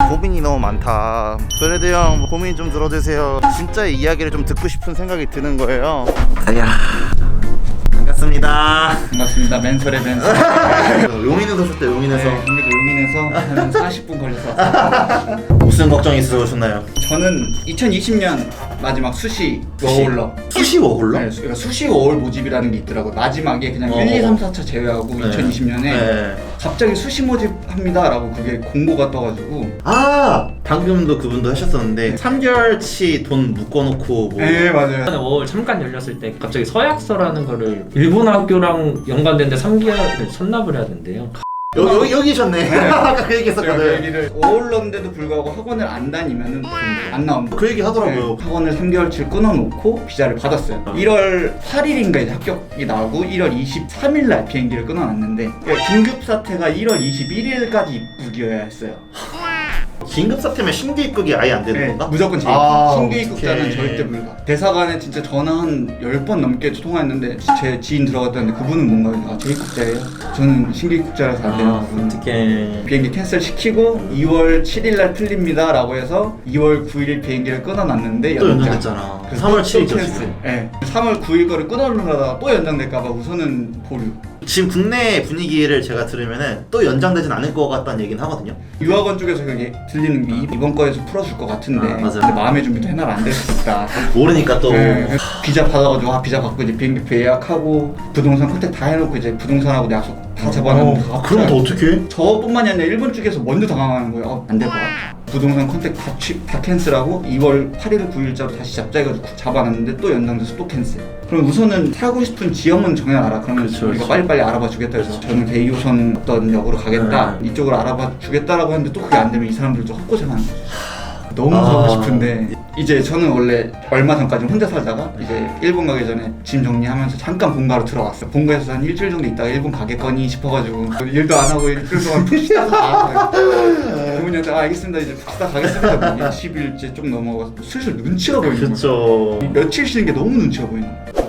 고민이 너무 많다. 그래도 형 고민 좀 들어주세요. 진짜 이야기를 좀 듣고 싶은 생각이 드는 거예요. 아야, 반갑습니다. 반갑습니다. 맨솔의 맨솔. 용인에서 오셨대. 용인에서. 네, 경기도 용인에서 한 40분 걸려서 왔어요. 무슨 걱정이 있어서 오셨나요? 저는 2020년 마지막 수시 워홀러. 수시 워홀러? 네, 그러니까 수시 워홀 모집이라는 게 있더라고. 마지막에 그냥 1, 2, 3, 4차 제외하고 네. 2020년에 네. 갑자기 수시 모집합니다 라고 그게 공고가 떠가지고. 아, 방금도 그분도 하셨었는데 3개월치 돈 묶어놓고 뭐. 네, 맞아요. 5월 잠깐 열렸을 때 갑자기 서약서라는 거를 일본 학교랑 연관된데 3개월 선납을 해야 된대요. 여기셨네. 아까 그 얘기 제가 그 했었거든. 얘기를 워홀러인데도 불구하고 학원을 안 다니면은 안 나옵니다. 그 얘기 하더라고요. 네, 학원을 3개월치 끊어놓고 비자를 받았어요. 1월 8일인가 이제 합격이 나오고 1월 23일 날 비행기를 끊어놨는데 긴급 사태가 1월 21일까지 입국이어야 했어요. 긴급 사태면 신규 입국이 아예 안 되는 네, 건가? 무조건 재입국. 아, 신규 입국자는 어떡해. 절대 불가. 대사관에 진짜 전화 한 10번 넘게 통화했는데 제 지인 들어갔다는데 그분은 뭔가 재입국자예요. 저는 신규 입국자라서 안 되는 부분. 어떻게 비행기 캔슬 시키고 2월 7일 날 풀립니다 라고 해서 2월 9일 비행기를 끊어놨는데 또 연장. 연장됐잖아. 그래서 3월 또 7일이죠 캔슬. 지금. 네. 3월 9일 거를 끊어놓으려다가 또 연장될까봐 우선은 보류. 지금 국내 분위기를 제가 들으면은 또 연장되진 않을 것 같다는 얘기는 하거든요. 유학원 쪽에서 그게 들리는 게 이번 거에서 풀어줄 것 같은데 아, 맞아요. 근데 마음의 준비도 해놔라 안 될 수 있다. 모르니까 또. 네. 비자 받아가지고 비자 받고 이제 비행기표 예약하고 부동산 컨택 다 해놓고 이제 부동산하고 약속 다 잡아놨는데 그럼 또 어떡해? 저뿐만이 아니라 일본 쪽에서 먼저 당황하는 거예요. 안 될 것 같아. 부동산 컨택 다 캔슬하고 2월 8일 9일자로 다시 잡자 해가지고 잡아놨는데 또 연장돼서 또 캔슬. 그럼 우선은 살고 싶은 지역은 정해놔라. 그러면 그렇죠, 우리가 그렇죠. 빨리빨리 알아봐 주겠다 해서 저는 대이호선 어떤 역으로 가겠다. 네. 이쪽으로 알아봐 주겠다라고 했는데 또 그게 안 되면 이 사람들도 헛고생하는 거죠. 너무 아. 가고 싶은데 이제 저는 원래 얼마 전까지 혼자 살다가 이제 일본 가기 전에 짐 정리하면서 잠깐 본가로 들어갔어요. 본가에서 한 일주일 정도 있다가 일본 가겠거니 싶어가지고 일도 안 하고 일주일 동안 푹 쉬다가 나왔어요. 부모님한테 알겠습니다 이제 푹 쉬다 가겠습니다. 20일째 좀 넘어가서 슬슬 눈치가 보이는 거예요. 그렇죠. 며칠 쉬는 게 너무 눈치가 보이는 거예요.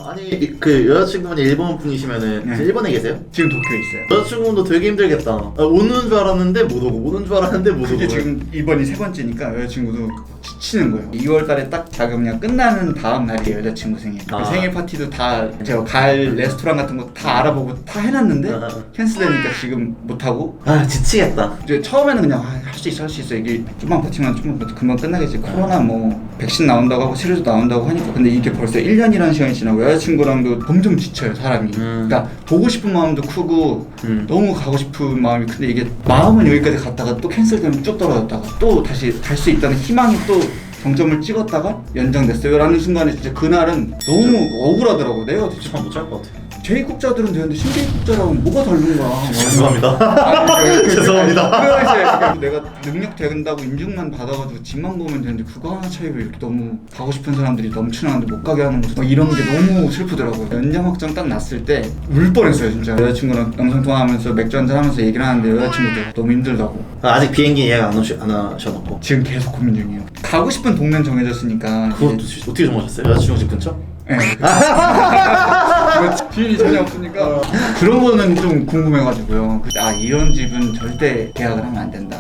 아니 그 여자친구분이 일본 분이시면은 네. 일본에 계세요? 지금 도쿄에 있어요. 여자친구분도 되게 힘들겠다. 오는 줄 알았는데 못 오고 오는 줄 알았는데 못 오고. 이게 지금 이번이 3번째니까 여자친구도 지치는 거예요. 2월달에 딱 자격량 끝나는 다음 날이에요 여자친구 생일. 아. 그 생일 파티도 다 제가 갈 레스토랑 같은 거 다 알아보고 다 해놨는데 아. 캔슬되니까 지금 못 하고. 아 지치겠다. 이제 처음에는 그냥 할 수 있어 할 수 있어 이게 좀만 버티면 금방 끝나겠지. 코로나 뭐 백신 나온다고 하고 치료도 나온다고 하니까. 근데 이게 벌써 1년이라는 시간이 지나고 여자친구랑도 점점 지쳐요 사람이. 그러니까 보고 싶은 마음도 크고 너무 가고 싶은 마음이 큰데 이게 마음은 여기까지 갔다가 또 캔슬되면 쭉 떨어졌다가 또 다시 갈 수 있다는 희망이 또 정점을 찍었다가 연장됐어요 라는 순간에 진짜 그날은 너무 억울하더라고. 내가 대체 참 못할 것 같아. 제2국자들은 되는데 신규국자랑은 뭐가 다른 거야. 죄송합니다. 죄송합니다. 그러니까 내가 능력 된다고 인증만 받아가지고 집만 보면 되는데 그거 하나 차이로 이렇게 너무 가고 싶은 사람들이 넘쳐나는데 못 가게 하는 모습 이런 게 너무 슬프더라고요. 연장 확정 딱 났을 때 울 뻔했어요 진짜. 여자친구랑 영상통화하면서 맥주 한잔 하면서 얘기를 하는데 여자친구도 너무 힘들다고. 아직 비행기 예약 안 하셔놓고. 지금 계속 고민 중이에요. 가고 싶은 동네는 정해졌으니까 그것도 이제- 어떻게 정하셨어요? 여자친구 집 근처? 네. 지인이 전혀 없으니까 그런 거는 좀 궁금해가지고요. 아 이런 집은 절대 계약을 하면 안 된다.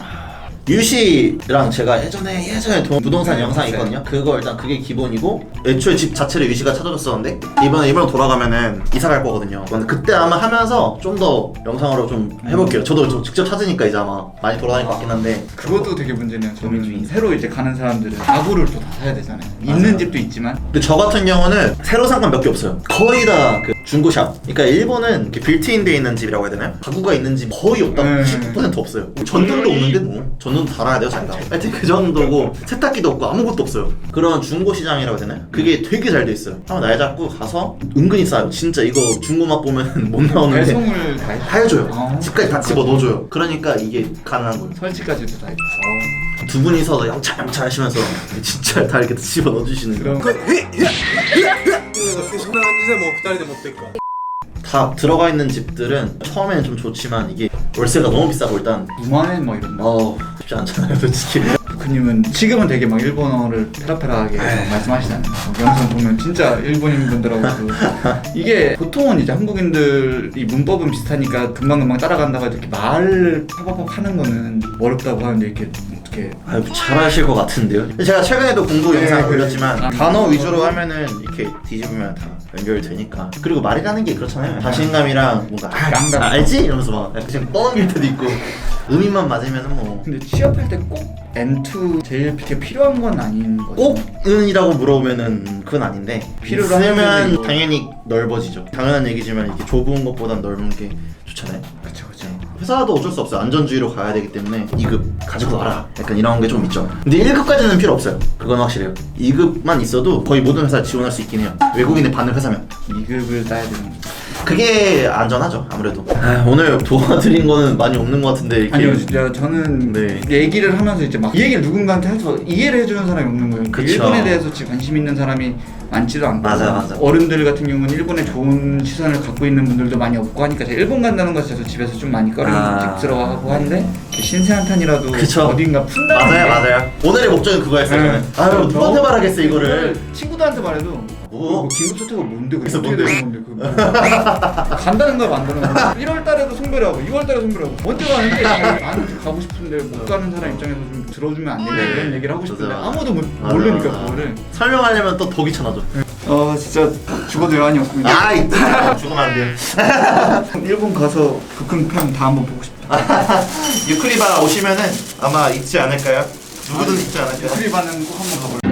유시랑 제가 예전에 부동산 네, 영상이 맞아요. 있거든요. 그거 일단 그게 기본이고 애초에 집 자체를 유시가 찾아줬었는데 이번에 돌아가면은 이사 갈 거거든요. 근데 그때 아마 하면서 좀 더 영상으로 좀 해볼게요. 저도 직접 찾으니까 이제 아마 많이 돌아다닐 것 같긴 한데 그것도 되게 문제네요. 고민 중이에요. 새로 이제 가는 사람들은 가구를 또 다 사야 되잖아요. 있는 집도 있지만 근데 저 같은 경우는 새로 산 건 몇 개 없어요. 거의 다 그 중고샵. 그러니까 일본은 이렇게 빌트인 돼 있는 집이라고 해야 되나요? 가구가 있는 집 거의 없다. 네. 99% 없어요. 전등도 없는데 뭐 전등도 달아야 돼요 자기가. 하여튼 그 정도고 세탁기도 없고 아무것도 없어요. 그런 중고 시장이라고 해야 되나요? 그게 되게 잘 돼 있어요. 한번 날 잡고 가서 은근히 싸요. 진짜 이거 중고 맛 보면 못 나오는데 배송을 다 다 해줘요. 아, 집까지 다 집어 넣어줘요. 그러니까 이게 가능한 거예요. 설치까지도 다 있고. 두 분이서 영차 하시면서 진짜 다 이렇게 집어 넣어주시는 거. 그럼 そんな感じでもう2人で持っていくか 다 들어가 있는 집들은 처음에는 좀 좋지만 이게 월세가 너무 비싸고 일단 2만 원 뭐 이런 거. 쉽지 않잖아요 솔직히. 대표님은 지금은 되게 막 일본어를 페라페라하게 말씀하시잖아요. 영상 보면 진짜 일본인 분들하고 이게 보통은 이제 한국인들이 문법은 비슷하니까 금방금방 따라간다고 해도 이렇게 말을 팍팍팍 하는 거는 어렵다고 하는데 이렇게 어떻게 아유, 잘하실 것 같은데요. 제가 최근에도 공부 영상 네, 올렸지만 아, 단어 위주로 하면은 이렇게 뒤집으면 다 연결되니까. 그리고 말이라는 게 그렇잖아요. 자신감이랑 뭔가 양감. 알지? 이러면서 막 약간 지금 떠넘길 때도 있고 음인만 맞으면은 뭐 근데 취업할 때 꼭 N2 JLPT가 필요한 건 아닌 거죠. 꼭은이라고 물어보면은 그건 아닌데 필요로 하는 있으면 데도 당연히 넓어지죠. 당연한 얘기지만 이렇게 좁은 것보단 넓은 게 좋잖아요. 그쵸 그쵸. 회사도 어쩔 수 없어요. 안전주의로 가야 되기 때문에 2급 가지고 와라 약간 이런 게 좀 있죠. 근데 1급까지는 필요 없어요. 그건 확실해요. 2급만 있어도 거의 모든 회사에 지원할 수 있긴 해요. 외국인의 반을 회사면 2급을 따야 되는 거죠. 그게 안전하죠 아무래도. 오늘 도와드린 거는 많이 없는 것 같은데 이렇게. 아니요 진짜 저는 네. 얘기를 하면서 이제 막 이 얘기를 누군가한테 해서 이해를 해주는 사람이 없는 거예요. 그쵸. 일본에 대해서 지금 관심 있는 사람이 많지도 않고 맞아. 어른들 같은 경우는 일본에 좋은 시선을 갖고 있는 분들도 많이 없고 하니까 제가 일본 간다는 것에 대해서 집에서 좀 많이 꺼림직스러워하고 한데 신세한탄이라도 그쵸. 어딘가 푼다는 게 맞아요. 오늘의 목적은 그거였어요. 네. 저는. 아유 누구한테 말하겠어 이거를. 친구들한테 말해도 뭐? 긴급 사태가 뭔데 그래서 어떻게 뭔데? 되는 건데 그거 간다는 걸 만드는 거 1월 달에도 송별하고 2월 달에 송별하고 언제 가는데 나는 좀 가고 싶은데 못 가는 사람 입장에서 좀 들어주면 안 되냐 이런 얘기를 하고 싶은데 맞아. 아무도 맞아. 모르니까 그거를 설명하려면 또 더 귀찮아져. 진짜 죽어도 여한이었습니다. 아이 죽으면 안 돼요. 일본 가서 북한편 다 한번 보고 싶다. 유크리바 오시면은 아마 있지 않을까요? 누구든 있지 않을까요? 크리바는 꼭 한번 가볼게요.